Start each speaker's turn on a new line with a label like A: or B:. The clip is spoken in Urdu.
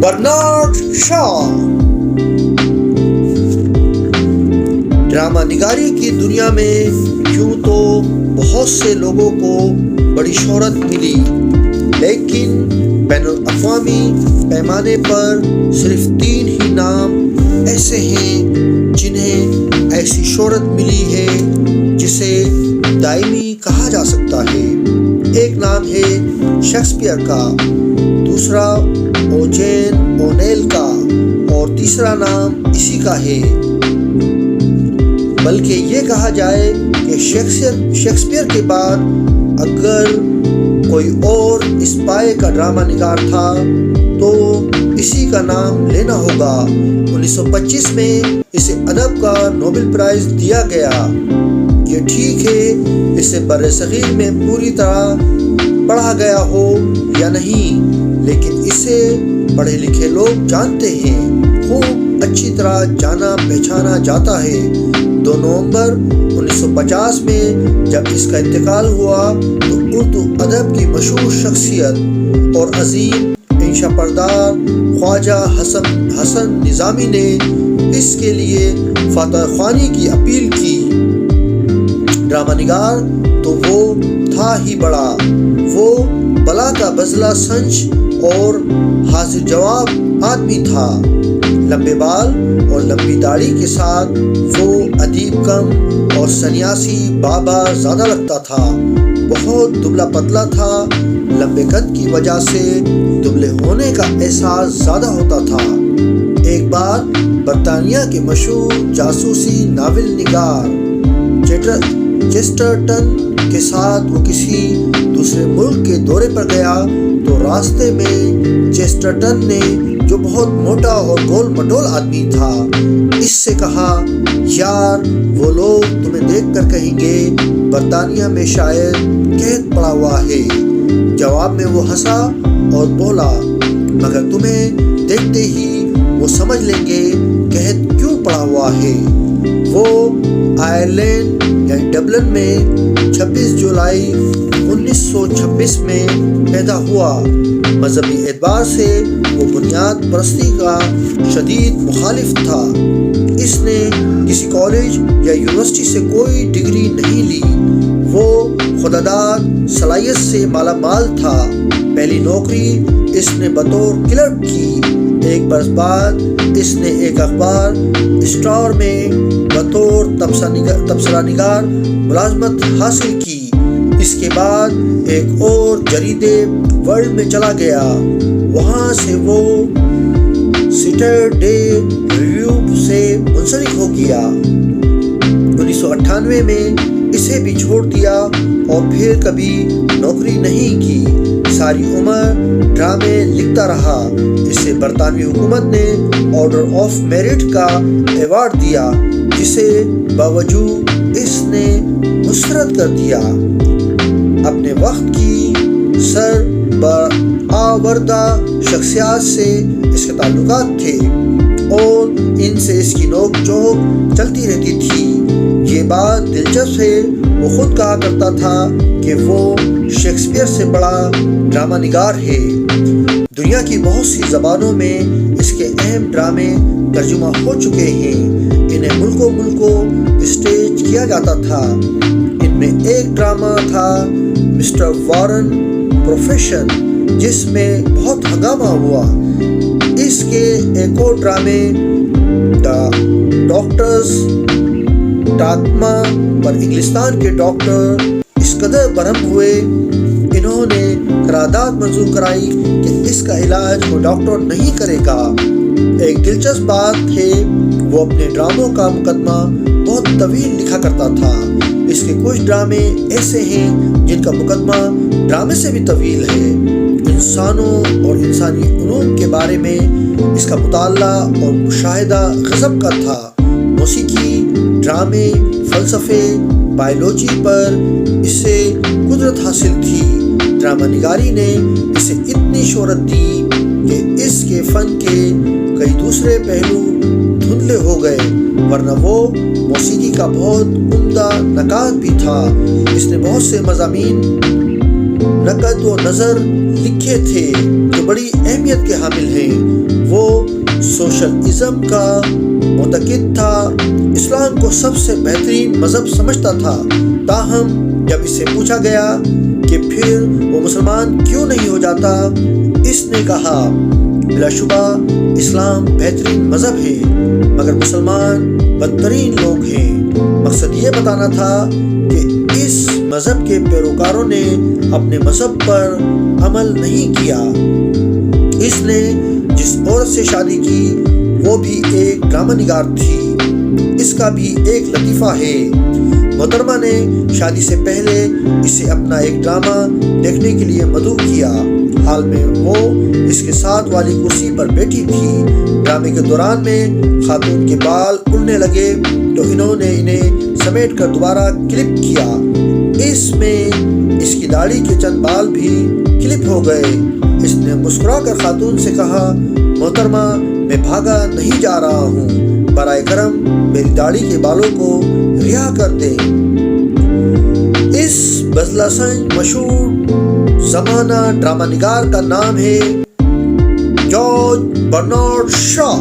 A: برنارڈ شاہ ڈرامہ نگاری کی دنیا میں یوں تو بہت سے لوگوں کو بڑی شہرت ملی، لیکن بین الاقوامی پیمانے پر صرف 3 ہی نام ایسے ہیں جنہیں ایسی شہرت ملی ہے جسے دائمی کہا جا سکتا ہے۔ ایک نام ہے شیکسپیئر کا، دوسرا اوجین اونیل کا اور تیسرا نام اسی کا ہے۔ بلکہ یہ کہا جائے کہ شیکسپیئر کے بعد اگر کوئی اور اس پائے کا ڈرامہ نگار تھا تو اسی کا نام لینا ہوگا۔ 1925 میں اسے ادب کا نوبل پرائز دیا گیا۔ یہ ٹھیک ہے اسے بر صغیر میں پوری طرح پڑھا گیا ہو یا نہیں، لیکن اسے پڑھے لکھے لوگ جانتے ہیں، خوب اچھی طرح جانا پہچانا جاتا ہے۔ 2 نومبر 1950 میں جب اس کا انتقال ہوا تو اردو ادب کی مشہور شخصیت اور عظیم انشا پردار خواجہ حسن نظامی نے اس کے لیے فاتح خوانی کی اپیل کی۔ ڈرامہ نگار تو وہ تھا ہی بڑا، وہ بلا کا بزلہ سنچ اور حاضر جواب آدمی تھا۔ لمبے بال اور لمبی داڑھی کے ساتھ وہ ادیب کم اور سنیاسی بابا زیادہ لگتا تھا۔ بہت دبلا پتلا تھا، لمبے قد کی وجہ سے دبلے ہونے کا احساس زیادہ ہوتا تھا۔ ایک بار برطانیہ کے مشہور جاسوسی ناول نگار چیسٹرٹن کے ساتھ وہ کسی دوسرے ملک کے دورے پر گیا تو راستے میں چیسٹرٹن نے، جو بہت موٹا اور گول مٹول آدمی تھا، اس سے کہا، یار وہ لوگ تمہیں دیکھ کر کہیں گے برطانیہ میں شاید قحط پڑا ہوا ہے۔ جواب میں وہ ہنسا اور بولا، مگر تمہیں دیکھتے ہی وہ سمجھ لیں گے قحط کیوں پڑا ہوا ہے۔ وہ آئرلینڈ یعنی ڈبلن میں 26 جولائی 1926 میں پیدا ہوا۔ مذہبی اعتبار سے وہ بنیاد پرستی کا شدید مخالف تھا۔ اس نے کسی کالج یا یونیورسٹی سے کوئی ڈگری نہیں لی۔ وہ خودداد صلاحیت سے مالا مال تھا۔ پہلی نوکری اس نے بطور کلرک کی۔ 1 برس بعد اس نے ایک اخبار اسٹار میں بطور تبصرہ نگار ملازمت حاصل کی۔ اس کے بعد ایک اور جریدے ورلڈ میں چلا گیا، وہاں سے وہ سیٹرڈے ریویو سے منسلک ہو گیا۔ 1998 میں اسے بھی چھوڑ دیا اور پھر کبھی نوکری نہیں کی۔ ساری عمر ڈرامے لکھتا رہا۔ اسے برطانوی حکومت نے آرڈر آف میرٹ کا ایوارڈ دیا، جسے باوجود اس نے مسترد کر دیا۔ اپنے وقت کی سربراہ شخصیات سے اس کے تعلقات تھے اور ان سے اس کی نوک جھوک چلتی رہتی تھی۔ یہ بات دلچسپ ہے، وہ خود کہا کرتا تھا کہ وہ شیکسپیئر سے بڑا ڈرامہ نگار ہے۔ دنیا کی بہت سی زبانوں میں اس کے اہم ڈرامے ترجمہ ہو چکے ہیں۔ انہیں ملکوں اسٹیج کیا جاتا تھا۔ ان میں ایک ڈرامہ تھا مسٹر وارن پروفیشن، جس میں بہت ہنگامہ ہوا۔ اس کے ایک اور ڈرامے دا ڈاکٹرز ڈاگما پر انگلستان کے ڈاکٹر اس قدر برہم ہوئے، انہوں نے قرارداد منظور کرائی کہ اس کا علاج کوئی ڈاکٹر نہیں کرے گا۔ ایک دلچسپ بات ہے، وہ اپنے ڈراموں کا مقدمہ بہت طویل لکھا کرتا تھا۔ اس کے کچھ ڈرامے ایسے ہیں جن کا مقدمہ ڈرامے سے بھی طویل ہے۔ انسانوں اور انسانی علوم کے بارے میں اس کا مطالعہ اور مشاہدہ غضب کا تھا۔ موسیقی، ڈرامے، فلسفے، بائیولوجی پر اسے قدرت حاصل تھی۔ ڈرامہ نگاری نے اسے اتنی شہرت دی کہ اس کے فن کے کئی دوسرے پہلو دھندلے ہو گئے، ورنہ وہ موسیقی کا بہت عمدہ نقاد بھی تھا۔ اس نے بہت سے مضامین نقد و نظر لکھے تھے جو بڑی اہمیت کے حامل ہیں۔ وہ سوشلزم کا معتقد تھا، اسلام کو سب سے بہترین مذہب سمجھتا تھا۔ تاہم جب اس سے پوچھا گیا کہ پھر وہ مسلمان کیوں نہیں ہو جاتا، اس نے کہا بلا شبہ اسلام بہترین مذہب ہے مگر مسلمان بدترین لوگ ہیں۔ مقصد یہ بتانا تھا کہ اس مذہب کے پیروکاروں نے اپنے مذہب پر عمل نہیں کیا۔ اس نے جس عورت سے شادی کی وہ بھی ایک ڈرامہ نگار تھی۔ اس کا بھی ایک لطیفہ ہے۔ محترمہ نے شادی سے پہلے اسے اپنا ایک ڈرامہ دیکھنے کے لیے مدعو کیا۔ حال میں وہ اس کے ساتھ والی کرسی پر بیٹھی تھی۔ ڈرامے کے دوران میں خاتون کے بال اڑنے لگے تو انہوں نے انہیں سمیٹ کر دوبارہ کلپ کیا۔ اس میں اس کی داڑھی کے چند بال بھی کلپ ہو گئے۔ اس نے مسکرا کر خاتون سے کہا، محترمہ میں بھاگا نہیں جا رہا ہوں، برائے کرم میری داڑھی کے بالوں کو رہا کر دیں۔ اس بزلہ سنج مشہور زمانہ ڈرامہ نگار کا نام ہے جارج برنارڈ شاہ۔